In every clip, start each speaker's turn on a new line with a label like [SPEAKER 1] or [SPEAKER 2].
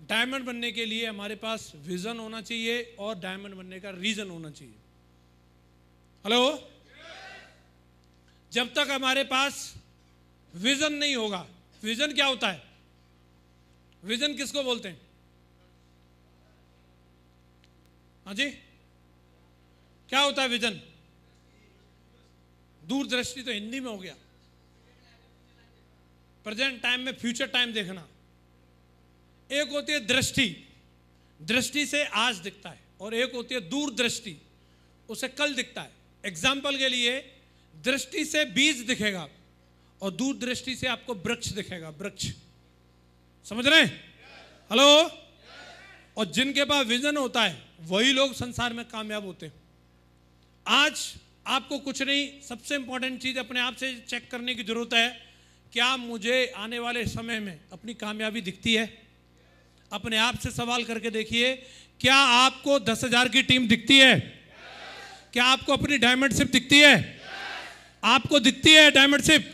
[SPEAKER 1] Diamond बनने के लिए हमारे पास विजन होना चाहिए और डायमंड बनने का रीजन होना चाहिए। हेलो, जब तक हमारे पास विजन नहीं होगा, विजन क्या होता है? विजन किसको बोलते हैं? हाँ जी, क्या होता है विजन? दूरदृष्टि तो हिंदी में हो गया। प्रेजेंट टाइम में फ्यूचर टाइम देखना। एक होती है दृष्टि, दृष्टि से आज दिखता है, और एक होती है दूरदृष्टि, उसे कल दिखता है। एग्जाम्पल के लिए, दृष्टि से बीज दिखेगा और दूरदृष्टि से आपको वृक्ष दिखेगा। वृक्ष, समझ रहे हैं? हेलो। और जिनके पास विजन होता है वही लोग संसार में कामयाब होते हैं। आज आपको कुछ नहीं, सबसे इंपॉर्टेंट चीज अपने आप से चेक करने की जरूरत है, क्या मुझे आने वाले समय में अपनी कामयाबी दिखती है? अपने आप से सवाल करके देखिए, क्या आपको 10,000 की टीम दिखती है? क्या आपको अपनी डायमंडशिप दिखती है? आपको दिखती है डायमंडशिप?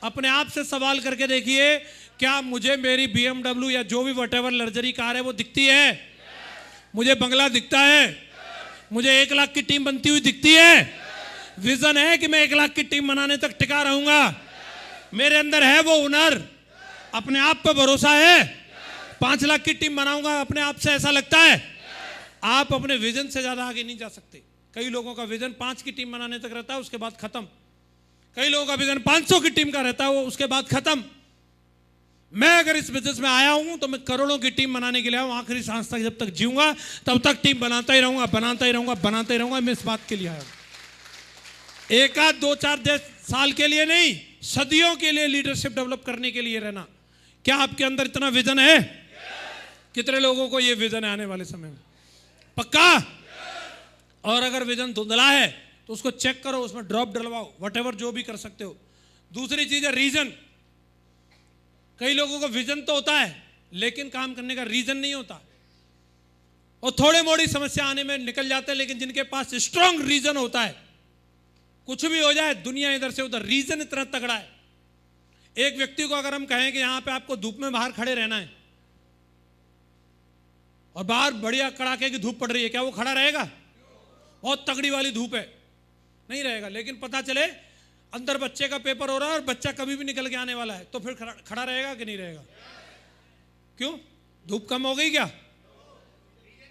[SPEAKER 1] अपने आप से सवाल करके देखिए, क्या मुझे मेरी BMW या जो भी वटेवर लग्जरी कार है वो दिखती है? मुझे बंगला दिखता है? मुझे 1 लाख की टीम बनती हुई दिखती है? विजन है कि मैं 1 लाख की टीम बनाने तक टिका रहूंगा? मेरे अंदर है वो हुनर? अपने आप पे भरोसा है? 5 लाख की टीम बनाऊंगा अपने आप से, ऐसा लगता है? आप अपने विजन से ज्यादा आगे नहीं जा सकते। कई लोगों का विजन 5 की टीम बनाने तक रहता है, उसके बाद खत्म। कई लोगों का विजन 500 की टीम का रहता है, वो उसके बाद खत्म। मैं अगर इस बिजनेस में आया हूं तो मैं करोड़ों की टीम बनाने के लिए आया हूं। आखिरी सांस तक जब तक जीऊंगा तब तक टीम बनाता ही रहूंगा, बनाता ही रहूंगा, बनाता ही रहूंगा। मैं इस बात के लिए आया हूं। 1 आध 2 4 साल के लिए नहीं, सदियों के लिए लीडरशिप डेवलप करने के लिए रहना। क्या आपके अंदर इतना विजन है? कितने लोगों को यह विजन है आने वाले समय में? पक्का? और अगर विजन धुंधला है तो उसको चेक करो, उसमें ड्रॉप डलवाओ, व्हाटएवर जो भी कर सकते हो। दूसरी चीज है रीजन। कई लोगों को विजन तो होता है लेकिन काम करने का रीजन नहीं होता, और थोड़े मोड़ी समस्या आने में निकल जाते हैं। लेकिन जिनके पास स्ट्रांग रीजन होता है, कुछ भी हो जाए दुनिया इधर से उधर, रीजन इतना तगड़ा है। एक व्यक्ति को अगर हम कहें कि यहां पे आपको धूप में बाहर खड़े रहना है और बाहर बढ़िया कड़ाके की धूप पड़ रही है, क्या वो खड़ा रहेगा? बहुत तगड़ी वाली धूप है, नहीं रहेगा। लेकिन पता चले अंदर बच्चे का पेपर हो रहा है और बच्चा कभी भी निकल के आने वाला है, तो फिर खड़ा रहेगा कि नहीं रहेगा? क्यों? धूप कम हो गई क्या?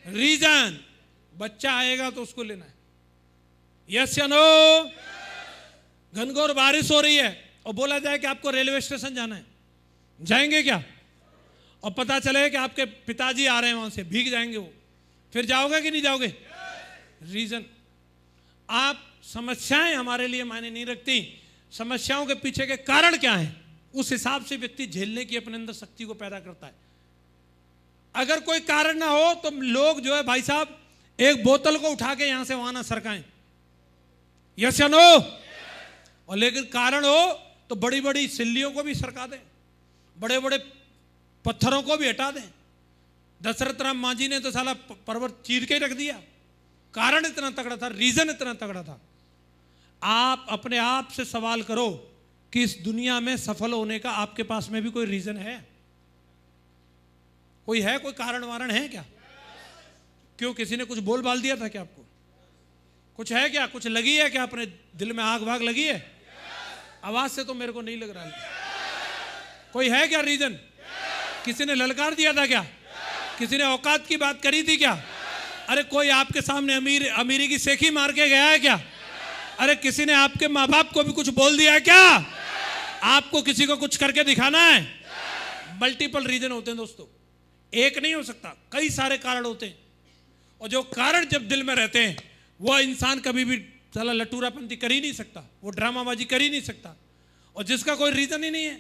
[SPEAKER 1] रीजन। बच्चा आएगा तो उसको लेना है, यस या नो? घनघोर बारिश हो रही है और बोला जाए कि आपको रेलवे स्टेशन जाना है, जाएंगे क्या? और पता चले कि आपके पिताजी आ रहे हैं वहां से, भीग जाएंगे वो, फिर जाओगे कि नहीं जाओगे? रीजन। आप, समस्याएं हमारे लिए मायने नहीं रखती, समस्याओं के पीछे के कारण क्या है उस हिसाब से व्यक्ति झेलने की अपने अंदर शक्ति को पैदा करता है। अगर कोई कारण ना हो तो लोग जो है भाई साहब एक बोतल को उठा के यहां से वहां ना सरकाएं, यस या नो? और लेकिन कारण हो तो बड़ी बड़ी सिल्लियों को भी सरका दें, बड़े बड़े पत्थरों को भी हटा दें। दशरथ राम मांझी ने तो साला पर्वत चीर के रख दिया, कारण इतना तगड़ा था, रीजन इतना तगड़ा था। आप अपने आप से सवाल करो कि इस दुनिया में सफल होने का आपके पास में भी कोई रीजन है? कोई है? कोई कारण वारण है क्या? क्यों, किसी ने कुछ बोल बाल दिया था क्या आपको? कुछ है क्या? कुछ लगी है क्या? अपने दिल में आग वाग लगी है? आवाज से तो मेरे को नहीं लग रहा है। कोई है क्या रीजन? किसी ने ललकार दिया था क्या? किसी ने औकात की बात करी थी क्या? अरे कोई आपके सामने अमीरी की सेखी मार के गया है क्या? अरे किसी ने आपके माँ बाप को भी कुछ बोल दिया है क्या? आपको किसी को कुछ करके दिखाना है? मल्टीपल रीजन होते हैं दोस्तों, एक नहीं हो सकता, कई सारे कारण होते हैं। और जो कारण जब दिल में रहते हैं वो इंसान कभी भी साला लटूरापंती कर ही नहीं सकता, वो ड्रामाबाजी कर ही नहीं सकता। और जिसका कोई रीजन ही नहीं है,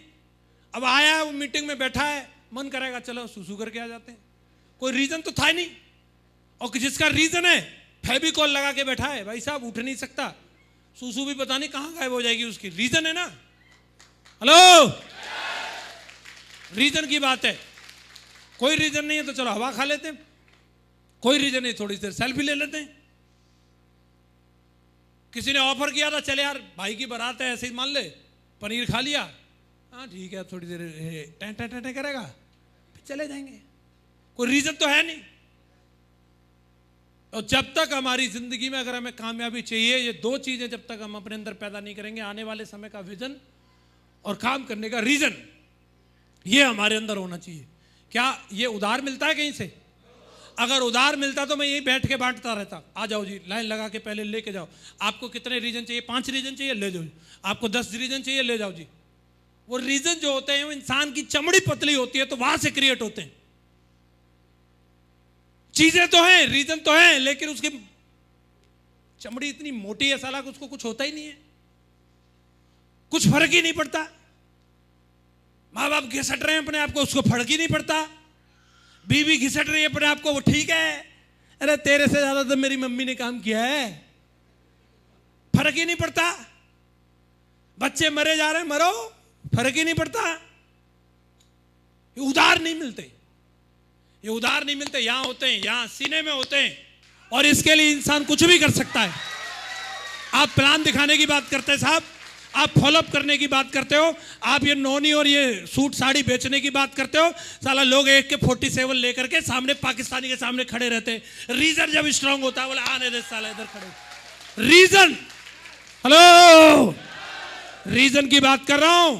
[SPEAKER 1] अब आया है वो मीटिंग में बैठा है, मन करेगा चलो सुसु करके आ जाते हैं, कोई रीजन तो था ही नहीं। और जिसका रीजन है फेविकॉल लगा के बैठा है, भाई साहब उठ नहीं सकता, सुसु भी पता नहीं कहां गायब हो जाएगी उसकी, रीजन है ना। हेलो, रीजन की बात है। कोई रीजन नहीं है तो चलो हवा खा लेते हैं, कोई रीजन नहीं थोड़ी देर सेल्फी ले लेते हैं। किसी ने ऑफर किया था चले यार भाई की बारात है ऐसे ही मान ले, पनीर खा लिया, हाँ ठीक है थोड़ी देर टें टें टें करेगा फिर चले जाएंगे। कोई रीजन तो है नहीं। और जब तक हमारी जिंदगी में अगर हमें कामयाबी चाहिए, ये दो चीजें जब तक हम अपने अंदर पैदा नहीं करेंगे, आने वाले समय का विजन और काम करने का रीजन, ये हमारे अंदर होना चाहिए। क्या ये उधार मिलता है कहीं से? अगर उधार मिलता तो मैं यहीं बैठ के बांटता रहता। आ जाओ जी, लाइन लगा के पहले लेके जाओ। आपको कितने रीजन चाहिए? 5 रीजन चाहिए, ले जाओ। आपको 10 रीजन चाहिए, ले जाओ जी। वो रीजन जो होते हैं वो इंसान की चमड़ी पतली होती है तो वहां से क्रिएट होते हैं। चीजें तो हैं, रीजन तो हैं, लेकिन उसकी चमड़ी इतनी मोटी है साला कि उसको कुछ होता ही नहीं है, कुछ फर्क ही नहीं पड़ता। माँ बाप घिसट रहे हैं अपने आप को, उसको फर्क ही नहीं पड़ता। बीवी घिसट रही है अपने आप को, वो ठीक है। अरे तेरे से ज्यादा तो मेरी मम्मी ने काम किया है, फर्क ही नहीं पड़ता। बच्चे मरे जा रहे हैं, मरो, फर्क ही नहीं पड़ता। ये उधार नहीं मिलते, ये उधार नहीं मिलते। यहां होते हैं, यहां सीने में होते हैं, और इसके लिए इंसान कुछ भी कर सकता है। आप प्लान दिखाने की बात करते हैं साहब, आप फॉलोअप करने की बात करते हो, आप ये नोनी और ये सूट साड़ी बेचने की बात करते हो। साला लोग एक के 47 लेकर के सामने पाकिस्तानी के सामने खड़े रहते हैं। रीजन जब स्ट्रांग होता है, बोले आने दे साला इधर खड़े। रीजन, हेलो, रीजन की बात कर रहा हूं।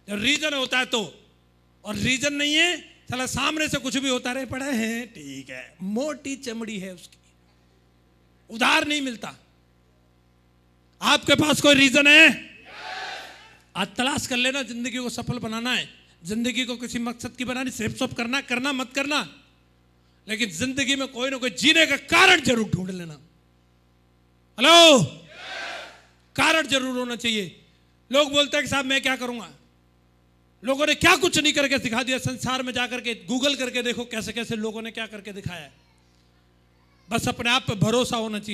[SPEAKER 1] जब रीजन होता है तो, और रीजन नहीं है, साला सामने से कुछ भी होता रहे, पड़े हैं, ठीक है, मोटी चमड़ी है उसकी, उधार नहीं मिलता। आपके पास कोई रीजन है? आज तलाश कर लेना। जिंदगी को सफल बनाना है, जिंदगी को किसी मकसद की बनानी, सेफ सॉप करना, करना मत करना, लेकिन जिंदगी में कोई ना कोई जीने का कारण जरूर ढूंढ लेना। हेलो, कारण जरूर होना चाहिए। लोग बोलते हैं कि साहब मैं क्या करूंगा, लोगों ने क्या कुछ नहीं करके दिखा दिया। संसार में जाकर के गूगल करके देखो कैसे कैसे लोगों ने क्या करके दिखाया है। बस अपने आप पे भरोसा होना चाहिए।